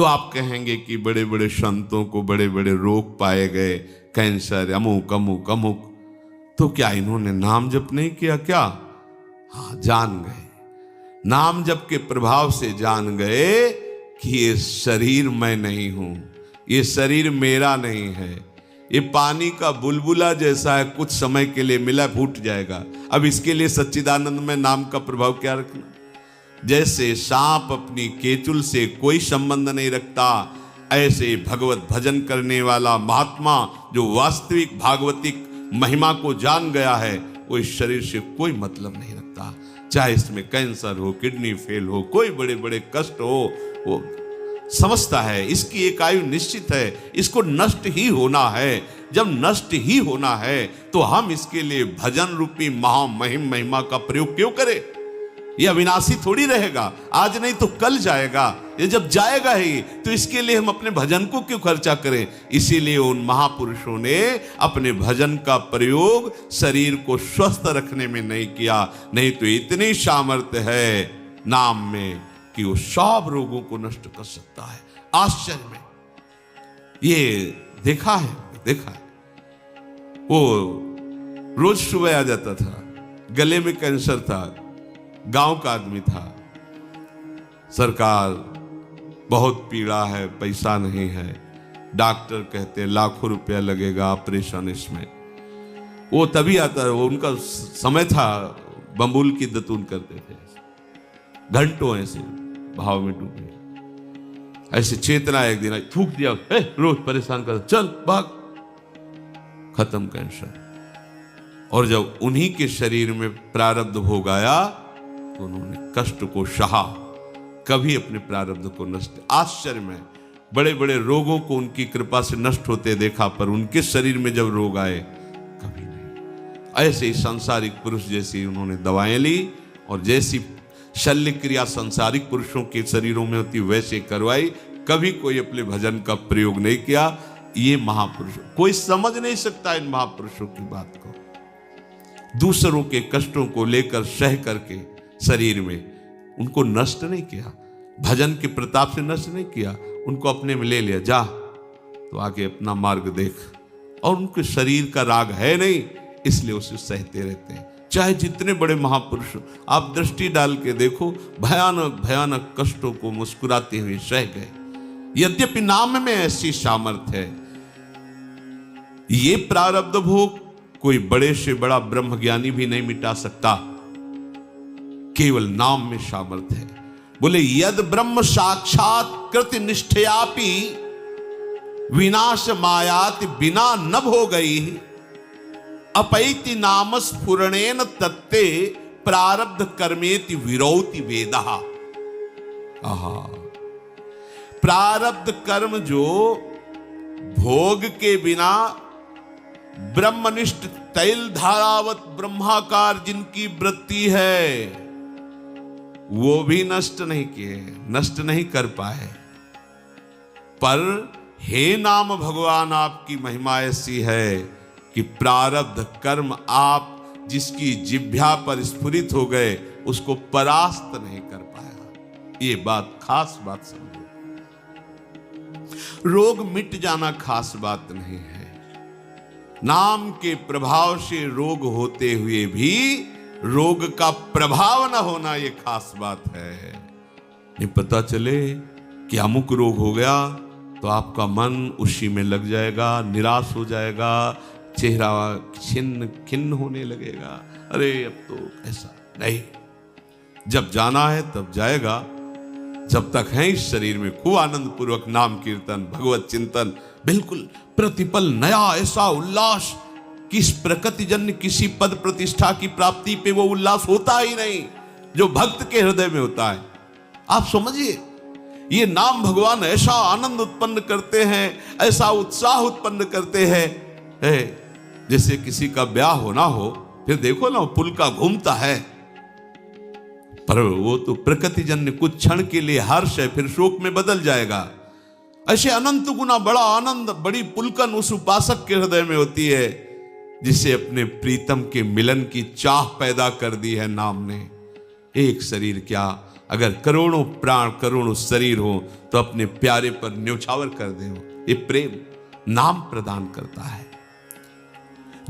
तो आप कहेंगे कि बड़े बड़े संतों को बड़े बड़े रोग पाए गए, कैंसर, अमुक अमुक अमुक, तो क्या इन्होंने नाम जप नहीं किया क्या? हाँ, जान गए, नाम जप के प्रभाव से जान गए कि ये शरीर मैं नहीं हूं, ये शरीर मेरा नहीं है, ये पानी का बुलबुला जैसा है, कुछ समय के लिए मिला फूट जाएगा। अब इसके लिए सच्चिदानंद में नाम का प्रभाव क्या रखना? जैसे सांप अपनी केचुल से कोई संबंध नहीं रखता, ऐसे भगवत भजन करने वाला महात्मा जो वास्तविक भागवतिक महिमा को जान गया है, वो इस शरीर से कोई मतलब नहीं रखता। चाहे इसमें कैंसर हो, किडनी फेल हो, कोई बड़े बड़े कष्ट हो, वो समझता है इसकी एक आयु निश्चित है, इसको नष्ट ही होना है। जब नष्ट ही होना है तो हम इसके लिए भजन रूपी महामहिम महिमा का प्रयोग क्यों करें? ये अविनाशी थोड़ी रहेगा, आज नहीं तो कल जाएगा। ये जब जाएगा ही तो इसके लिए हम अपने भजन को क्यों खर्चा करें? इसीलिए उन महापुरुषों ने अपने भजन का प्रयोग शरीर को स्वस्थ रखने में नहीं किया, नहीं तो इतनी सामर्थ्य है नाम में कि वो सब रोगों को नष्ट कर सकता है। आश्चर्य में ये देखा है। वो रोज सुबह आ जाता था, गले में कैंसर था, गांव का आदमी था, सरकार बहुत पीड़ा है, पैसा नहीं है, डॉक्टर कहते लाखों रुपया लगेगा ऑपरेशन इसमें। वो तभी आता है, वो उनका समय था, बम्बुल की दतून करते थे, घंटों ऐसे भाव में डूबे। ऐसे चेतना एक दिन थूक दिया, रोज परेशान कर, चल भाग, खत्म कैंसर। और जब उन्हीं के शरीर में प्रारब्ध भोग आया तो उन्होंने कष्ट को सहा, कभी अपने प्रारब्ध को नष्ट। आश्चर्य में बड़े बड़े रोगों को उनकी कृपा से नष्ट होते देखा, पर उनके शरीर में जब रोग आए कभी नहीं। ऐसे ही सांसारिक पुरुष जैसी उन्होंने दवाएं ली और जैसी शल्य क्रिया सांसारिक पुरुषों के शरीरों में होती वैसे करवाई, कभी कोई अपने भजन का प्रयोग नहीं किया। ये महापुरुष, कोई समझ नहीं सकता इन महापुरुषों की बात को। दूसरों के कष्टों को लेकर सह करके शरीर में उनको नष्ट नहीं किया, भजन के प्रताप से नष्ट नहीं किया, उनको अपने में ले लिया, जा तो आगे अपना मार्ग देख। और उनके शरीर का राग है नहीं, इसलिए उसे सहते रहते हैं। चाहे जितने बड़े महापुरुष आप दृष्टि डाल के देखो, भयानक भयानक कष्टों को मुस्कुराते हुए सह गए। यद्यपि नाम में ऐसी सामर्थ्य है, ये प्रारब्ध भोग कोई बड़े से बड़ा ब्रह्मज्ञानी भी नहीं मिटा सकता, केवल नाम में सामर्थ्य है। बोले यद ब्रह्म साक्षात कृत निष्ठयापि विनाश मायाति बिना न भोगई अपैति नाम स्फुरणेन तत्ते प्रारब्ध कर्मेति विरौति वेदः। आहा, प्रारब्ध कर्म जो भोग के बिना ब्रह्मनिष्ठ तैल धारावत ब्रह्माकार जिनकी वृत्ति है, वो भी नष्ट नहीं किए, नष्ट नहीं कर पाए। पर हे नाम भगवान, आपकी महिमा ऐसी है कि प्रारब्ध कर्म आप जिसकी जिह्वा पर स्फुरित हो गए उसको परास्त नहीं कर पाया। ये बात खास बात समझो। रोग मिट जाना खास बात नहीं है, नाम के प्रभाव से रोग होते हुए भी रोग का प्रभाव न होना ये खास बात है। नहीं पता चले कि अमुक रोग हो गया तो आपका मन उसी में लग जाएगा, निराश हो जाएगा, चेहरा छिन्न खिन्न होने लगेगा, अरे अब तो ऐसा नहीं। जब जाना है तब जाएगा, जब तक है इस शरीर में खूब आनंद पूर्वक नाम कीर्तन भगवत चिंतन, बिल्कुल प्रतिपल नया ऐसा उल्लास कि इस प्रकृति जन्य किसी पद प्रतिष्ठा की प्राप्ति पे वो उल्लास होता ही नहीं जो भक्त के हृदय में होता है। आप समझिए, ये नाम भगवान ऐसा आनंद उत्पन्न करते हैं, ऐसा उत्साह उत्पन्न करते हैं, जैसे किसी का ब्याह होना हो, फिर देखो ना पुल का घूमता है, पर वो तो प्रकृति जन्य कुछ क्षण के लिए हर्ष है, फिर शोक में बदल जाएगा। ऐसे अनंत गुना बड़ा आनंद, बड़ी पुलकन उस उपासक के हृदय में होती है जिसे अपने प्रीतम के मिलन की चाह पैदा कर दी है नाम ने। एक शरीर क्या अगर करोड़ों प्राण करोड़ों शरीर हो तो अपने प्यारे पर न्यौछावर कर दे। ये प्रेम नाम प्रदान करता है।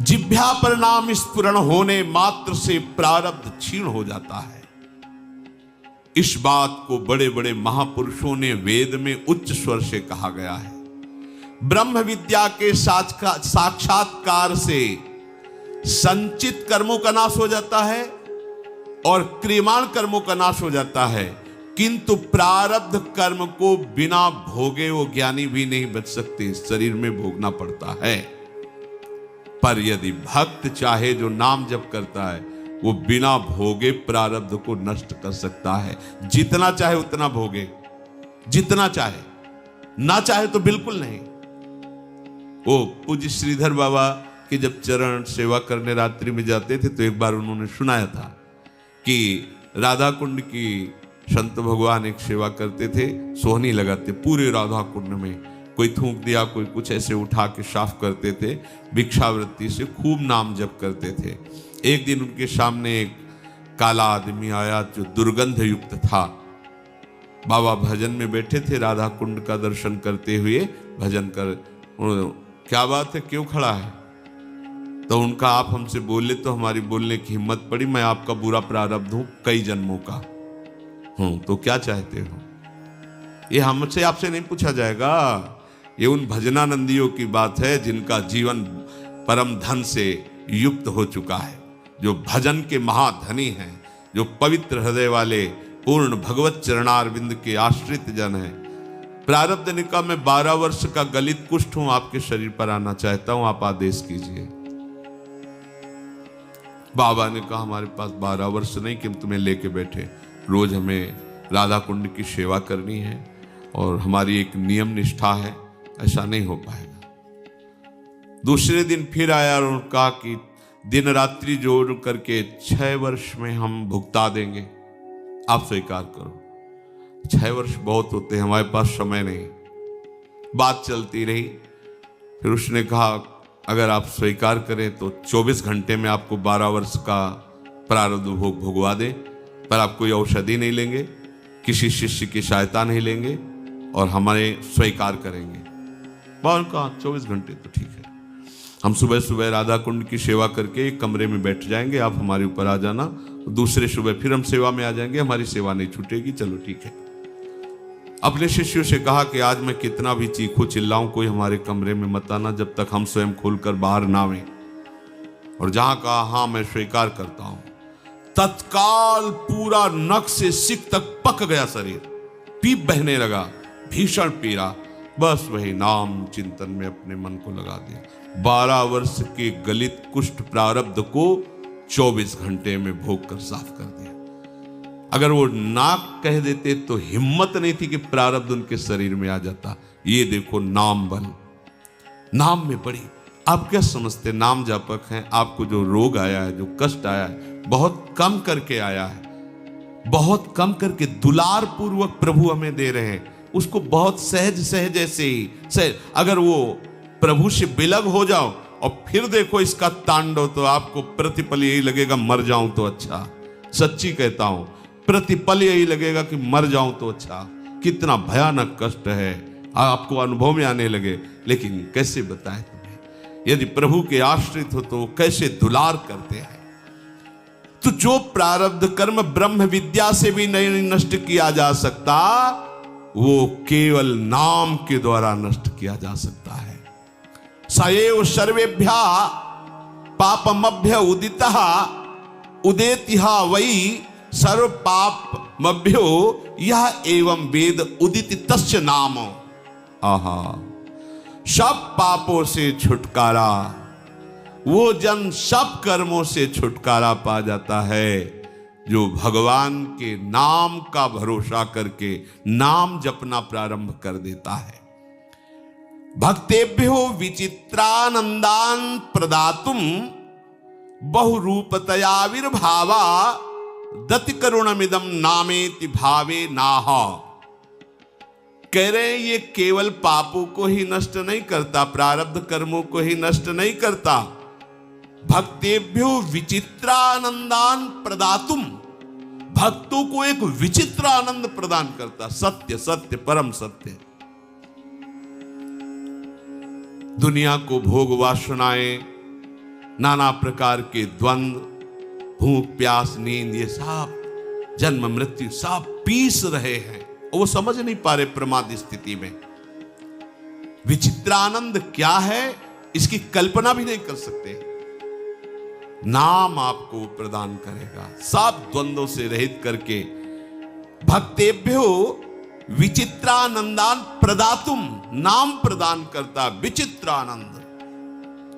जिह्वा पर नाम स्फुरण होने मात्र से प्रारब्ध क्षीण हो जाता है। इस बात को बड़े बड़े महापुरुषों ने वेद में उच्च स्वर से कहा गया है। ब्रह्म विद्या के साक्षात्कार से संचित कर्मों का नाश हो जाता है और क्रियमाण कर्मों का नाश हो जाता है, किंतु प्रारब्ध कर्म को बिना भोगे वो ज्ञानी भी नहीं बच सकते, शरीर में भोगना पड़ता है। पर यदि भक्त चाहे जो नाम जप करता है वो बिना भोगे प्रारब्ध को नष्ट कर सकता है। जितना चाहे उतना भोगे, जितना चाहे, ना चाहे तो बिल्कुल नहीं। वो पूज्य श्रीधर बाबा कि जब चरण सेवा करने रात्रि में जाते थे तो एक बार उन्होंने सुनाया था कि राधा कुंड की संत भगवान एक सेवा करते थे, सोहनी लगाते पूरे राधा कुंड में, कोई थूक दिया, कोई कुछ ऐसे उठा के साफ करते थे, भिक्षावृत्ति से खूब नाम जप करते थे। एक दिन उनके सामने एक काला आदमी आया जो दुर्गंध युक्त था। बाबा भजन में बैठे थे, राधा कुंड का दर्शन करते हुए भजन कर, क्या बात है, क्यों खड़ा है? तो उनका आप हमसे बोले तो हमारी बोलने की हिम्मत पड़ी, मैं आपका बुरा प्रारब्ध हूं, कई जन्मों का हूं, तो क्या चाहते हो? ये हमसे आपसे नहीं पूछा जाएगा, ये उन भजनानंदियों की बात है जिनका जीवन परम धन से युक्त हो चुका है, जो भजन के महाधनी हैं, जो पवित्र हृदय वाले पूर्ण भगवत चरणारविंद के आश्रित जन हैं। प्रारब्ध ने कहा मैं 12 वर्ष का गलित कुष्ठ हूं, आपके शरीर पर आना चाहता हूं, आप आदेश कीजिए। बाबा ने कहा हमारे पास 12 वर्ष नहीं कि हम तुम्हें लेके बैठे, रोज हमें राधा कुंड की सेवा करनी है और हमारी एक नियम निष्ठा है, ऐसा नहीं हो पाएगा। दूसरे दिन फिर आया और उन्होंने कहा कि दिन रात्रि जोड़ करके 6 वर्ष में हम भुगता देंगे, आप स्वीकार करो। 6 वर्ष बहुत होते हैं, हमारे पास समय नहीं। बात चलती रही, फिर उसने कहा अगर आप स्वीकार करें तो 24 घंटे में आपको 12 वर्ष का प्रारब्ध भोग भुगवा दें, पर आप कोई औषधि नहीं लेंगे, किसी शिष्य की सहायता नहीं लेंगे और हमारे स्वीकार करेंगे। बाबा कहा 24 घंटे तो ठीक है, हम सुबह सुबह राधा कुंड की सेवा करके एक कमरे में बैठ जाएंगे, आप हमारे ऊपर आ जाना, दूसरे सुबह फिर हम सेवा में आ जाएंगे, हमारी सेवा नहीं छूटेगी, चलो ठीक है। अपने शिष्यों से कहा कि आज मैं कितना भी चीखूं चिल्लाऊं, कोई हमारे कमरे में मत आना जब तक हम स्वयं खोलकर बाहर ना आवें। और जहां कहा हाँ मैं स्वीकार करता हूं, तत्काल पूरा नख से सिक तक पक गया शरीर, पीप बहने लगा, भीषण पीड़ा, बस वही नाम चिंतन में अपने मन को लगा दिया। 12 वर्ष के गलित कुष्ठ प्रारब्ध को 24 घंटे में भोग कर साफ कर दिया। अगर वो नाक कह देते तो हिम्मत नहीं थी कि प्रारब्ध उनके शरीर में आ जाता। ये देखो नाम बल, नाम में बड़ी। आप क्या समझते नाम जापक हैं, आपको जो रोग आया है, जो कष्ट आया है, बहुत कम करके आया है, बहुत कम करके दुलार पूर्वक प्रभु हमें दे रहे हैं, उसको बहुत सहज सहज ऐसे ही सहज। अगर वो प्रभु से बिलग हो जाओ और फिर देखो इसका तांडव, तो आपको प्रतिपल यही लगेगा मर जाऊं तो अच्छा। सच्ची कहता हूं, प्रतिपल यही लगेगा कि मर जाऊं तो अच्छा। कितना भयानक कष्ट है, आपको अनुभव में आने लगे। लेकिन कैसे बताएं तुम्हें, यदि प्रभु के आश्रित हो तो कैसे दुलार करते हैं। तो जो प्रारब्ध कर्म ब्रह्म विद्या से भी नहीं नष्ट किया जा सकता, वो केवल नाम के द्वारा नष्ट किया जा सकता है। सएव सर्वेभ्या पापमभ्य उदितः उदेतिहा वै सर्व पाप मभ्यो यह एवं वेद उदित तस्य नाम। आहा, सब पापों से छुटकारा, वो जन सब कर्मों से छुटकारा पा जाता है जो भगवान के नाम का भरोसा करके नाम जपना प्रारंभ कर देता है। भक्तेभ्यो विचित्रानंदान प्रदातुम बहुरूपतयाविर्भावा दति करुणमिदम नामेति भावे नाह। कह रहे हैं ये केवल पापों को ही नष्ट नहीं करता, प्रारब्ध कर्मों को ही नष्ट नहीं करता। भक्तेभ्यो विचित्रानंदान प्रदातुम, भक्तों को एक विचित्र आनंद प्रदान करता। सत्य सत्य परम सत्य। दुनिया को भोग वासनाएं, नाना प्रकार के द्वंद्व, भूख प्यास नींद, ये सब जन्म मृत्यु सब पीस रहे हैं और वो समझ नहीं पा रहे प्रमाद स्थिति में। विचित्र आनंद क्या है इसकी कल्पना भी नहीं कर सकते। नाम आपको प्रदान करेगा, सब द्वंद्वों से रहित करके। भक्तेभ्यो विचित्रानंदान प्रदातुम, नाम प्रदान करता विचित्र आनंद।